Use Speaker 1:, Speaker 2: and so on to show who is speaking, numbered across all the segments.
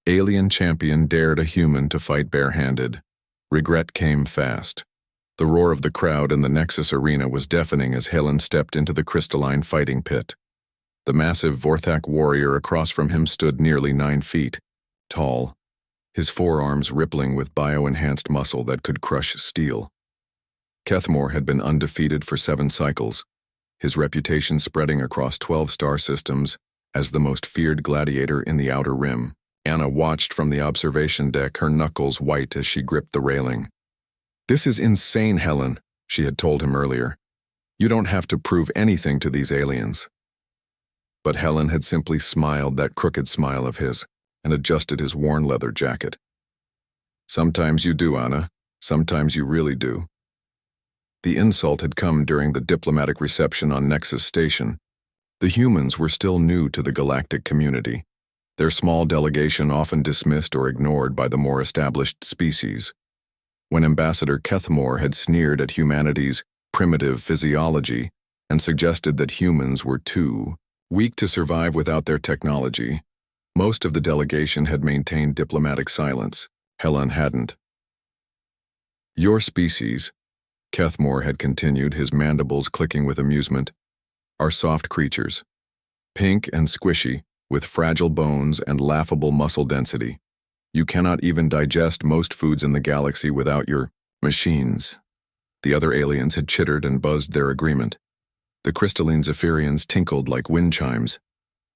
Speaker 1: Alien champion dared a human to fight barehanded. Regret came fast. The roar of the crowd in the Nexus arena was deafening as Helen stepped into the crystalline fighting pit. The massive Vorthak warrior across from him stood nearly 9 feet, tall, his forearms rippling with bio-enhanced muscle that could crush steel. Kethmore had been undefeated for 7 cycles, his reputation spreading across 12 star systems as the most feared gladiator in the Outer Rim. Anna watched from the observation deck, her knuckles white as she gripped the railing. "This is insane, Helen," she had told him earlier. "You don't have to prove anything to these aliens." But Helen had simply smiled that crooked smile of his and adjusted his worn leather jacket. "Sometimes you do, Anna. Sometimes you really do." The insult had come during the diplomatic reception on Nexus Station. The humans were still new to the galactic community, their small delegation often dismissed or ignored by the more established species. When Ambassador Kethmore had sneered at humanity's primitive physiology and suggested that humans were too weak to survive without their technology, most of the delegation had maintained diplomatic silence. Helen hadn't. "Your species," Kethmore had continued, his mandibles clicking with amusement, "are soft creatures, pink and squishy, with fragile bones and laughable muscle density. You cannot even digest most foods in the galaxy without your machines." The other aliens had chittered and buzzed their agreement. The crystalline Zephyrians tinkled like wind chimes,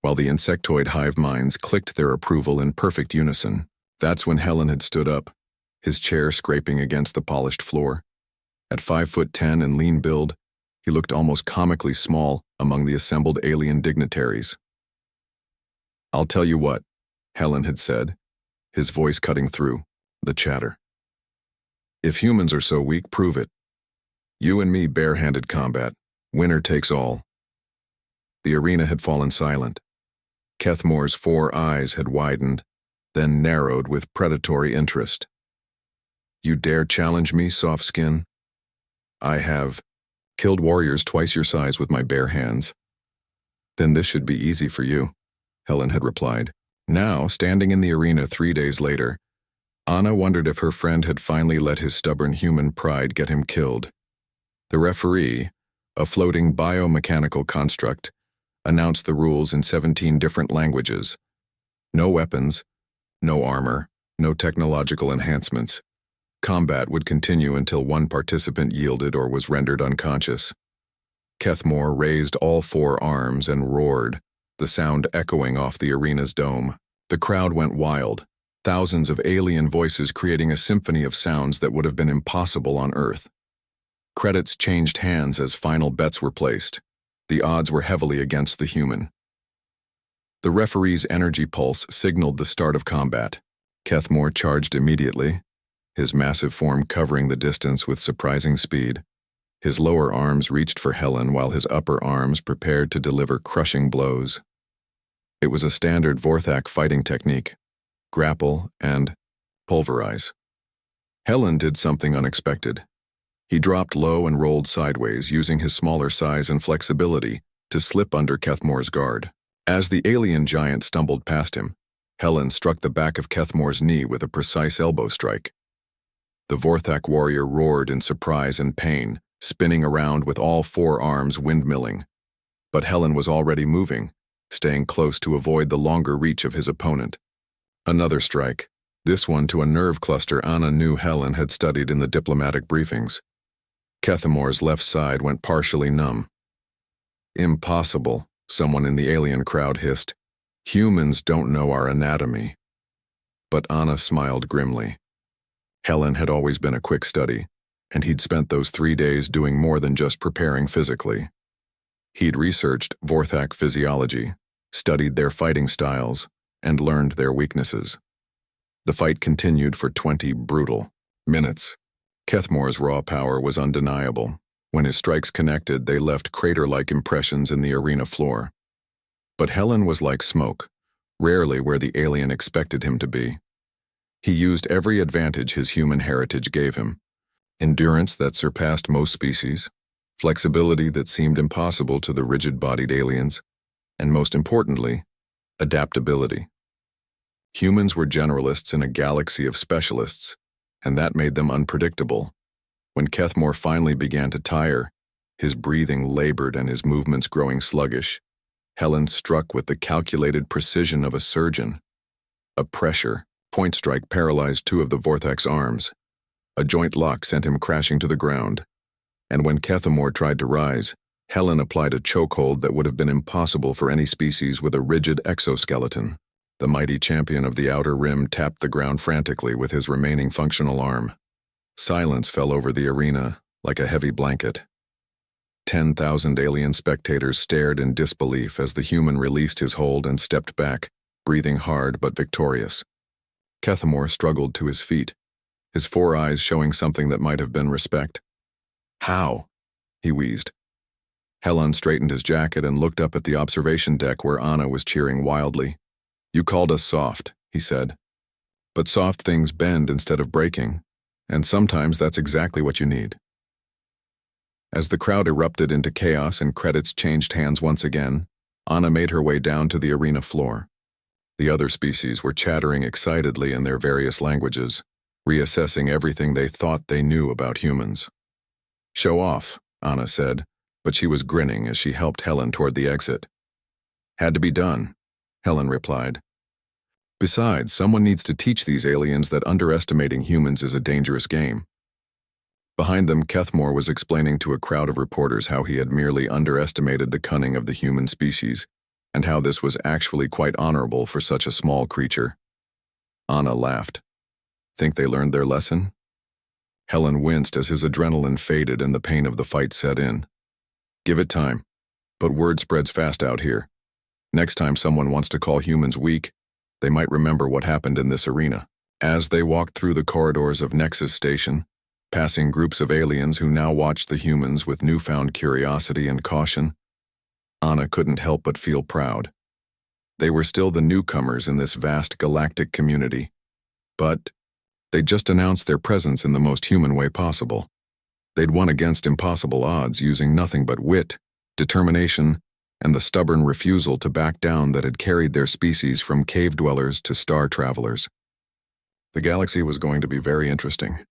Speaker 1: while the insectoid hive minds clicked their approval in perfect unison. That's when Helen had stood up, his chair scraping against the polished floor. At 5'10" and lean build, he looked almost comically small among the assembled alien dignitaries. "I'll tell you what," Helen had said, his voice cutting through the chatter. "If humans are so weak, prove it. You and me, barehanded combat. Winner takes all." The arena had fallen silent. Kethmore's 4 eyes had widened, then narrowed with predatory interest. "You dare challenge me, soft skin? I have killed warriors twice your size with my bare hands." "Then this should be easy for you," Helen had replied. Now, standing in the arena 3 days later, Anna wondered if her friend had finally let his stubborn human pride get him killed. The referee, a floating biomechanical construct, announced the rules in 17 different languages. No weapons, no armor, no technological enhancements. Combat would continue until one participant yielded or was rendered unconscious. Kethmore raised all 4 arms and roared, the sound echoing off the arena's dome. The crowd went wild, thousands of alien voices creating a symphony of sounds that would have been impossible on Earth. Credits changed hands as final bets were placed. The odds were heavily against the human. The referee's energy pulse signaled the start of combat. Kethmore charged immediately, his massive form covering the distance with surprising speed. His lower arms reached for Helen while his upper arms prepared to deliver crushing blows. It was a standard Vorthak fighting technique: grapple and pulverize. Helen did something unexpected. He dropped low and rolled sideways, using his smaller size and flexibility to slip under Kethmore's guard. As the alien giant stumbled past him, Helen struck the back of Kethmore's knee with a precise elbow strike. The Vorthak warrior roared in surprise and pain, spinning around with all 4 arms windmilling. But Helen was already moving, staying close to avoid the longer reach of his opponent. Another strike, this one to a nerve cluster Anna knew Helen had studied in the diplomatic briefings. Kethmore's left side went partially numb. "Impossible," someone in the alien crowd hissed. "Humans don't know our anatomy." But Anna smiled grimly. Helen had always been a quick study, and he'd spent those 3 days doing more than just preparing physically. He'd researched Vorthak physiology, studied their fighting styles, and learned their weaknesses. The fight continued for 20 brutal minutes. Kethmore's raw power was undeniable. When his strikes connected, they left crater-like impressions in the arena floor. But Helen was like smoke, rarely where the alien expected him to be. He used every advantage his human heritage gave him: endurance that surpassed most species, flexibility that seemed impossible to the rigid-bodied aliens, and most importantly, adaptability. Humans were generalists in a galaxy of specialists, and that made them unpredictable. When Kethmore finally began to tire, his breathing labored and his movements growing sluggish, Helen struck with the calculated precision of a surgeon. A pressure point strike paralyzed two of the Vortex arms. A joint lock sent him crashing to the ground. And when Kethmore tried to rise, Helen applied a chokehold that would have been impossible for any species with a rigid exoskeleton. The mighty champion of the Outer Rim tapped the ground frantically with his remaining functional arm. Silence fell over the arena like a heavy blanket. 10,000 alien spectators stared in disbelief as the human released his hold and stepped back, breathing hard but victorious. Kethmore struggled to his feet, his four eyes showing something that might have been respect. "How?" he wheezed. Helen straightened his jacket and looked up at the observation deck where Anna was cheering wildly. "You called us soft," he said. "But soft things bend instead of breaking, and sometimes that's exactly what you need." As the crowd erupted into chaos and credits changed hands once again, Anna made her way down to the arena floor. The other species were chattering excitedly in their various languages, reassessing everything they thought they knew about humans. "Show off," Anna said, but she was grinning as she helped Helen toward the exit. "Had to be done," Helen replied. "Besides, someone needs to teach these aliens that underestimating humans is a dangerous game." Behind them, Kethmore was explaining to a crowd of reporters how he had merely underestimated the cunning of the human species, and how this was actually quite honorable for such a small creature. Anna laughed. "Think they learned their lesson?" Helen winced as his adrenaline faded and the pain of the fight set in. "Give it time. But word spreads fast out here. Next time someone wants to call humans weak, they might remember what happened in this arena." As they walked through the corridors of Nexus Station, passing groups of aliens who now watched the humans with newfound curiosity and caution, Anna couldn't help but feel proud. They were still the newcomers in this vast galactic community, but they'd just announced their presence in the most human way possible. They'd won against impossible odds using nothing but wit, determination, and the stubborn refusal to back down that had carried their species from cave dwellers to star travelers. The galaxy was going to be very interesting.